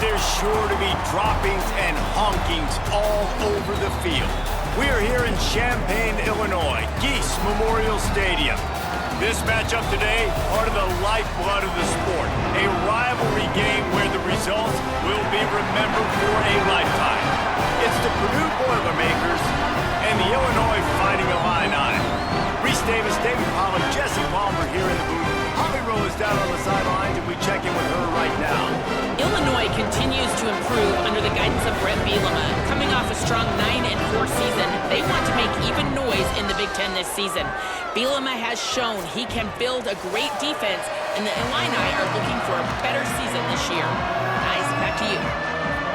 there's sure to be droppings and honkings all over the field. We are here in Champaign, Illinois, Geese Memorial Stadium. This matchup today, part of the lifeblood of the sport. A rivalry game where the results will be remembered for a lifetime. It's the Purdue Boilermakers and the Illinois Fighting Illini. Reese Davis, David Pollack, Jesse Palmer here in the booth. Holly Rowe is down on the sidelines, and we check in with her right now. Illinois continues to improve under the guidance of Brett Bielema. Coming off a strong 9-4 season, they want to make even noise in the Big Ten this season. Bielema has shown he can build a great defense, and the Illini are looking for a better season this year. Guys, back to you.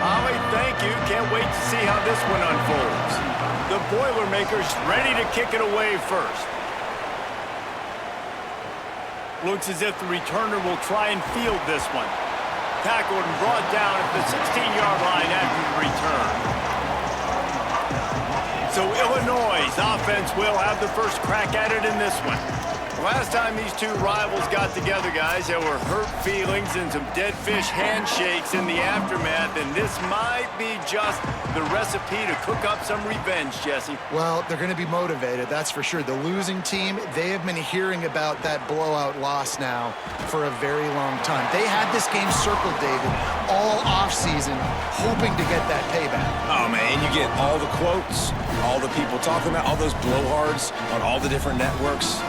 Holly, thank you. Can't wait to see how this one unfolds. The Boilermakers ready to kick it away first. Looks as if the returner will try and field this one. Tackled and brought down at the 16-yard line after the return. So Illinois' offense will have the first crack at it in this one. Last time these two rivals got together, guys, there were hurt feelings and some dead fish handshakes in the aftermath, and this might be just the recipe to cook up some revenge, Jesse. Well, they're going to be motivated, that's for sure. The losing team, they have been hearing about that blowout loss now for a very long time. They had this game circled, David, all offseason, hoping to get that payback. Oh, man, you get all the quotes, all the people talking about, all those blowhards on all the different networks,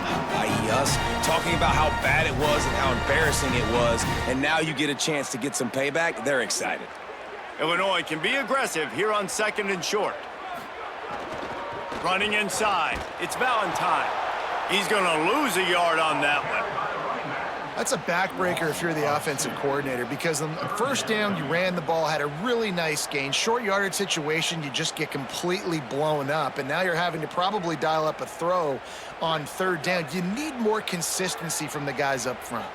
i.e. us, talking about how bad it was and how embarrassing it was, and now you get a chance to get some payback. They're excited. Illinois can be aggressive here on 2nd and short. Running inside. It's Valentine. He's going to lose a yard on that one. That's a backbreaker if you're the offensive coordinator, because on first down, you ran the ball, had a really nice gain. Short yardage situation, you just get completely blown up, and now you're having to probably dial up a throw on 3rd down. You need more consistency from the guys up front.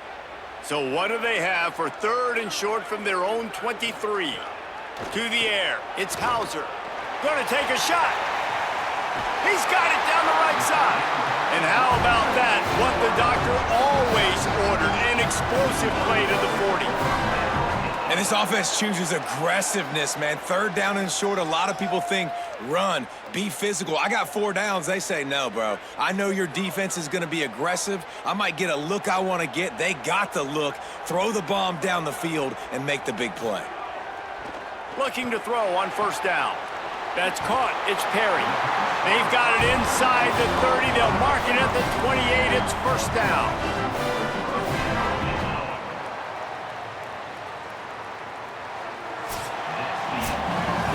So what do they have for 3rd and short from their own 23? To the air. It's Hauser. Going to take a shot. He's got it down the right side. And how about that? What the doctor always ordered, an explosive play to the 40. And this offense chooses aggressiveness, man. 3rd down and short, a lot of people think run, be physical. I got 4 downs. They say, no, bro. I know your defense is going to be aggressive. I might get a look I want to get. They got the look. Throw the bomb down the field and make the big play. Looking to throw on 1st down. That's caught. It's Perry. They've got it inside the 30. They'll mark it at the 28. It's 1st down.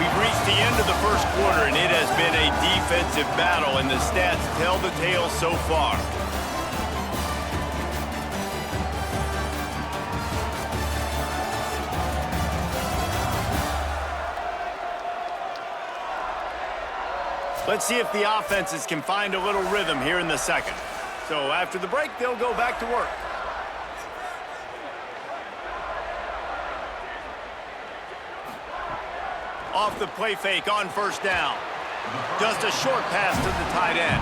We've reached the end of the 1st quarter, and it has been a defensive battle, and the stats tell the tale so far. Let's see if the offenses can find a little rhythm here in the 2nd. So after the break, they'll go back to work. Off the play fake on 1st down. Just a short pass to the tight end.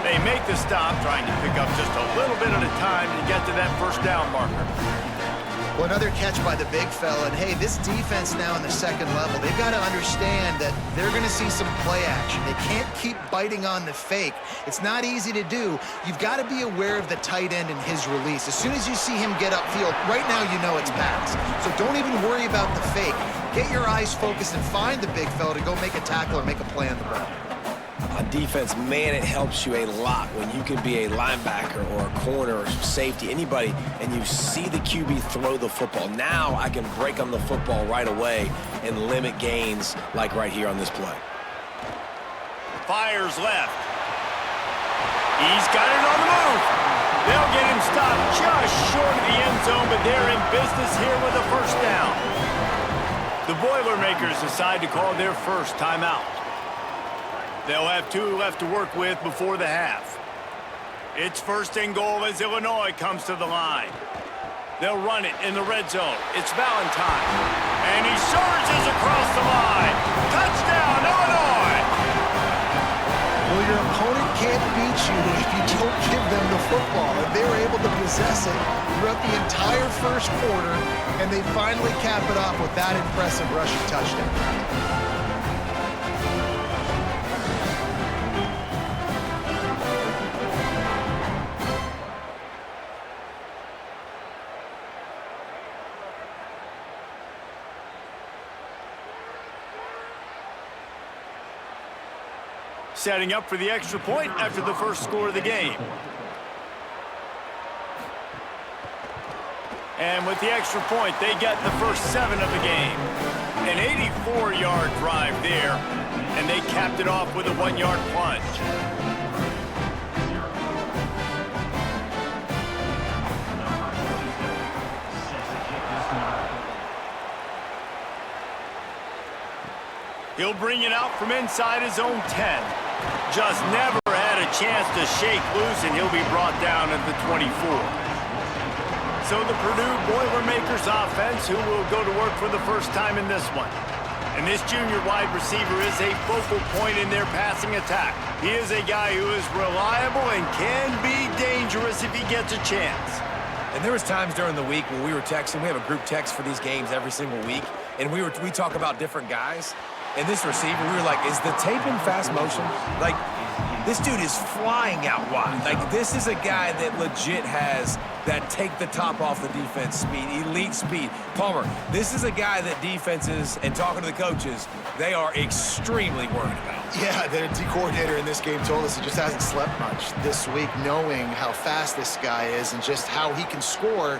They make the stop, trying to pick up just a little bit at a time to get to that 1st down marker. Well, another catch by the big fella, and hey, this defense now in the 2nd level, they've got to understand that they're going to see some play action. They can't keep biting on the fake. It's not easy to do. You've got to be aware of the tight end and his release. As soon as you see him get upfield, right now you know it's pass. So don't even worry about the fake. Get your eyes focused and find the big fella to go make a tackle or make a play on the ball. On defense, man, it helps you a lot when you can be a linebacker or a corner or safety, anybody, and you see the QB throw the football. Now I can break on the football right away and limit gains like right here on this play. Fires left. He's got it on the move. They'll get him stopped just short of the end zone, but they're in business here with a 1st down. The Boilermakers decide to call their first timeout. They'll have 2 left to work with before the half. It's 1st and goal as Illinois comes to the line. They'll run it in the red zone. It's Valentine. And he surges across the line. Touchdown, Illinois! Well, your opponent can't beat you trouble if you don't give them the football. And they were able to possess it throughout the entire first quarter, and they finally cap it off with that impressive rushing touchdown. Setting up for the extra point after the first score of the game. And with the extra point, they get the first 7 of the game. An 84-yard drive there, and they capped it off with a 1-yard plunge. He'll bring it out from inside his own 10. Just never had a chance to shake loose, and he'll be brought down at the 24. So the Purdue Boilermakers offense, who will go to work for the first time in this one. And this junior wide receiver is a focal point in their passing attack. He is a guy who is reliable and can be dangerous if he gets a chance. And there was times during the week when we were texting. We have a group text for these games every single week, and we talk about different guys. And this receiver, we were like, is the tape in fast motion? Like, this dude is flying out wide. Like, this is a guy that legit has that take the top off the defense speed, elite speed. Palmer, this is a guy that defenses, and talking to the coaches, they are extremely worried about. Yeah, the D coordinator in this game told us he just hasn't slept much this week, knowing how fast this guy is and just how he can score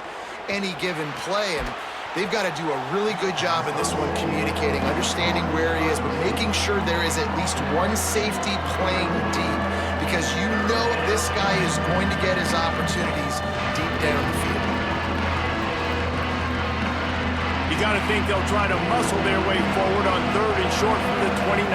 any given play. And they've got to do a really good job in this one communicating, understanding where he is, but making sure there is at least one safety playing deep, because you know this guy is going to get his opportunities deep down the field. You got to think they'll try to muscle their way forward on 3rd and short from the 29.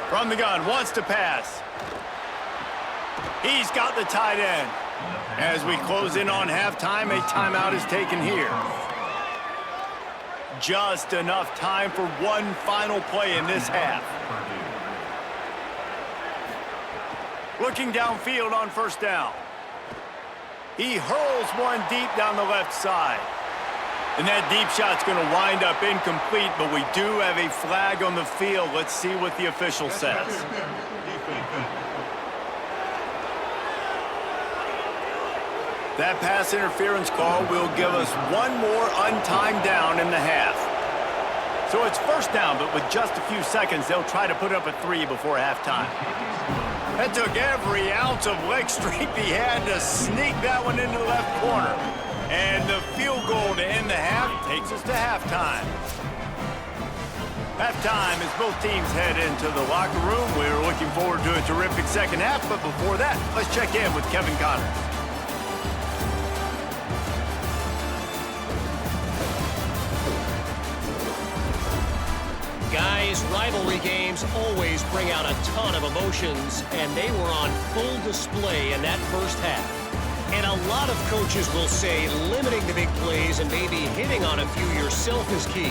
From the gun, wants to pass. He's got the tight end. As we close in on halftime, a timeout is taken here. Just enough time for one final play in this half. Looking downfield on first down. He hurls one deep down the left side. And that deep shot's going to wind up incomplete, but we do have a flag on the field. Let's see what the official says. That pass interference call will give us one more untimed down in the half. So it's first down, but with just a few seconds, they'll try to put up a 3 before halftime. That took every ounce of leg strength he had to sneak that one into the left corner. And the field goal to end the half takes us to halftime. Halftime as both teams head into the locker room. We're looking forward to a terrific second half, but before that, let's check in with Kevin Connors. Guys, rivalry games always bring out a ton of emotions, and they were on full display in that first half. And a lot of coaches will say limiting the big plays and maybe hitting on a few yourself is key.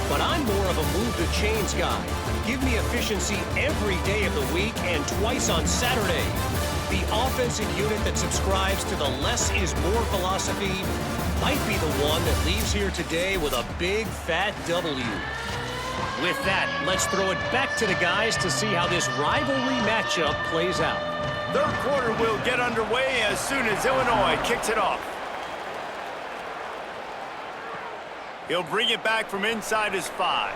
But I'm more of a move the chains guy. Give me efficiency every day of the week and twice on Saturday. The offensive unit that subscribes to the less is more philosophy might be the one that leaves here today with a big fat W. With that, let's throw it back to the guys to see how this rivalry matchup plays out. Third quarter will get underway as soon as Illinois kicks it off. He'll bring it back from inside his 5.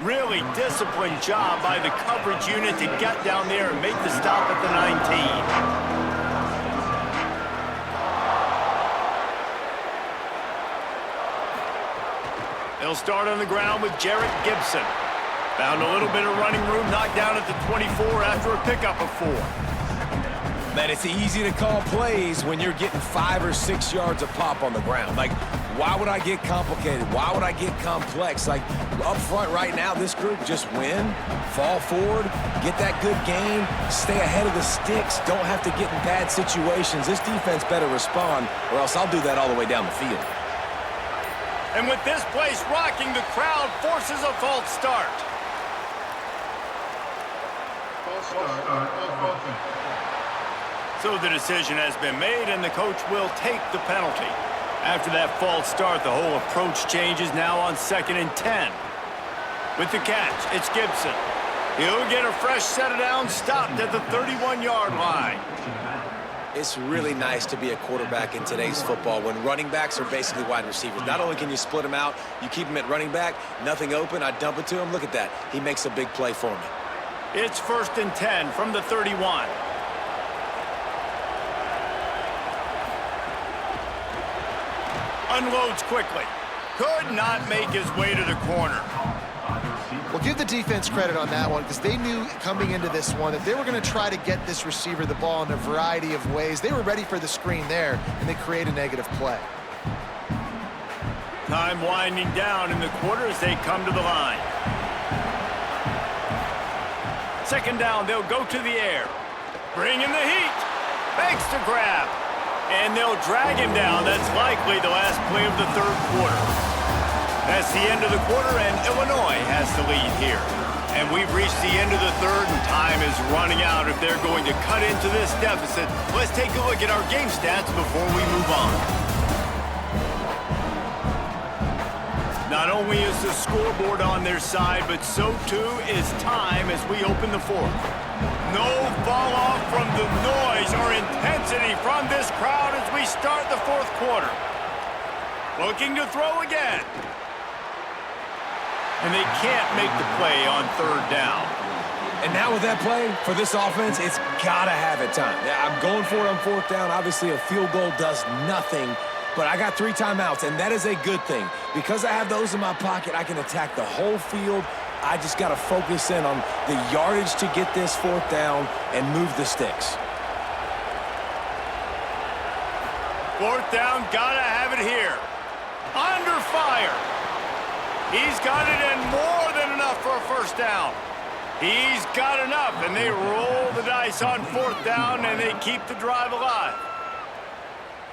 Really disciplined job by the coverage unit to get down there and make the stop at the 19. They'll start on the ground with Jarrett Gibson. Found a little bit of running room, knocked down at the 24 after a pickup of 4. Man, it's easy to call plays when you're getting 5 or 6 yards of pop on the ground. Like, why would I get complicated? Why would I get complex? Like, up front right now, this group, just win, fall forward, get that good gain, stay ahead of the sticks, don't have to get in bad situations. This defense better respond, or else I'll do that all the way down the field. And with this place rocking, the crowd forces a false start. So the decision has been made, and the coach will take the penalty. After that false start, the whole approach changes now on 2nd and 10. With the catch, it's Gibson. He'll get a fresh set of downs, stopped at the 31-yard line. It's really nice to be a quarterback in today's football when running backs are basically wide receivers. Not only can you split them out, you keep them at running back, nothing open, I dump it to him. Look at that. He makes a big play for me. It's 1st and 10 from the 31. Unloads quickly. Could not make his way to the corner. Well, give the defense credit on that one because they knew coming into this one that they were going to try to get this receiver the ball in a variety of ways. They were ready for the screen there, and they create a negative play. Time winding down in the quarter as they come to the line. 2nd down, they'll go to the air. Bring in the heat. Makes the grab. And they'll drag him down. That's likely the last play of the 3rd quarter. That's the end of the quarter, and Illinois has the lead here. And we've reached the end of the 3rd, and time is running out if they're going to cut into this deficit. Let's take a look at our game stats before we move on. Not only is the scoreboard on their side, but so too is time as we open the 4th. No fall off from the noise or intensity from this crowd as we start the 4th quarter. Looking to throw again. And they can't make the play on 3rd down. And now with that play, for this offense, it's got to have it time. I'm going for it on 4th down. Obviously, a field goal does nothing. But I got 3 timeouts, and that is a good thing. Because I have those in my pocket, I can attack the whole field. I just got to focus in on the yardage to get this 4th down and move the sticks. 4th down, gotta have it here. Under fire. He's got it and more than enough for a 1st down. He's got enough, and they roll the dice on 4th down, and they keep the drive alive.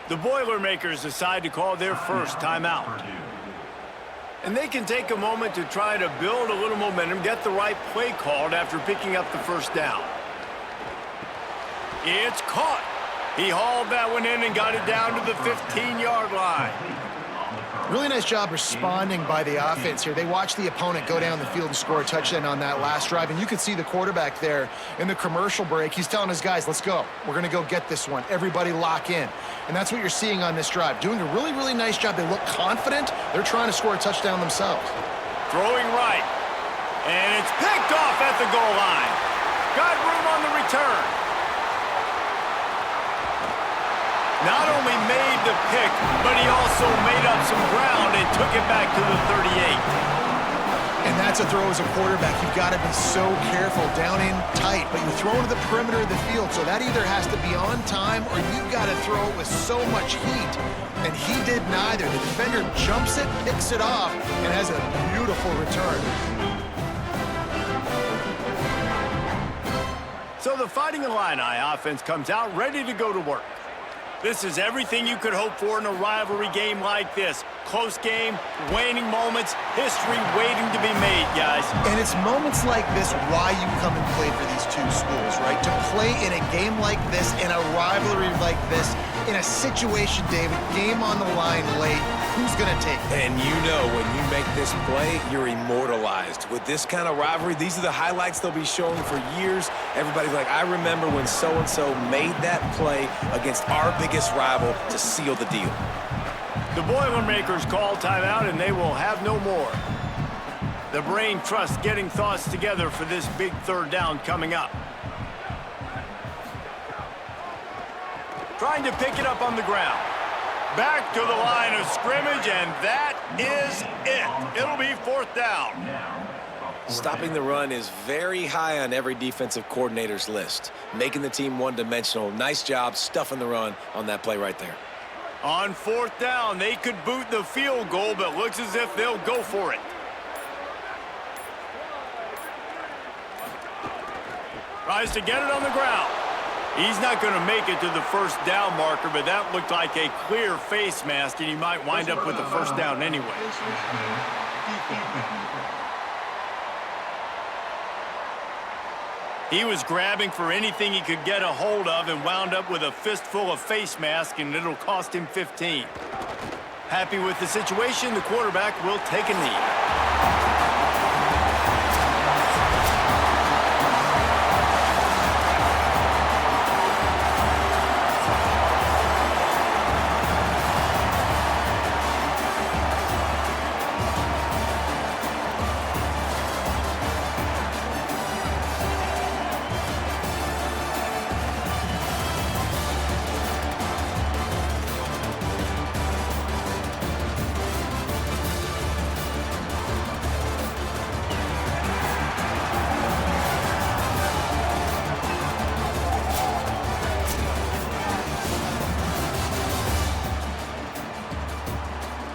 The Boilermakers decide to call their first timeout. And they can take a moment to try to build a little momentum, get the right play called after picking up the 1st down. It's caught. He hauled that one in and got it down to the 15-yard line. Really nice job responding by the offense here. They watched the opponent go down the field and score a touchdown on that last drive, and you could see the quarterback there in the commercial break. He's telling his guys, let's go. We're going to go get this one. Everybody lock in. And that's what you're seeing on this drive. Doing a really, really nice job. They look confident. They're trying to score a touchdown themselves. Throwing right. And it's picked off at the goal line. Got room on the return. Not only made the pick, but he also made up some ground and took it back to the 38. And that's a throw as a quarterback. You've got to be so careful down in tight, but you're throwing to the perimeter of the field, so that either has to be on time or you've got to throw it with so much heat. And he did neither. The defender jumps it, picks it off, and has a beautiful return. So the Fighting Illini offense comes out ready to go to work. This is everything you could hope for in a rivalry game like this. Close game, waning moments, history waiting to be made, guys. And it's moments like this why you come and play for these two schools, right? To play in a game like this, in a rivalry like this, in a situation, David, game on the line late, who's going to take it? And you know when you make this play, you're immortalized. With this kind of rivalry, these are the highlights they'll be showing for years. Everybody's like, I remember when so-and-so made that play against our biggest rival to seal the deal. The Boilermakers call timeout, and they will have no more. The brain trust getting thoughts together for this big 3rd down coming up. Trying to pick it up on the ground. Back to the line of scrimmage, and that is it. It'll be 4th down. Stopping the run is very high on every defensive coordinator's list. Making the team one-dimensional. Nice job stuffing the run on that play right there. On 4th down, they could boot the field goal, but looks as if they'll go for it. Tries to get it on the ground. He's not going to make it to the first down marker, but that looked like a clear face mask, and he might wind up with the first down anyway. He was grabbing for anything he could get a hold of and wound up with a fistful of face mask, and it'll cost him 15. Happy with the situation, the quarterback will take a knee.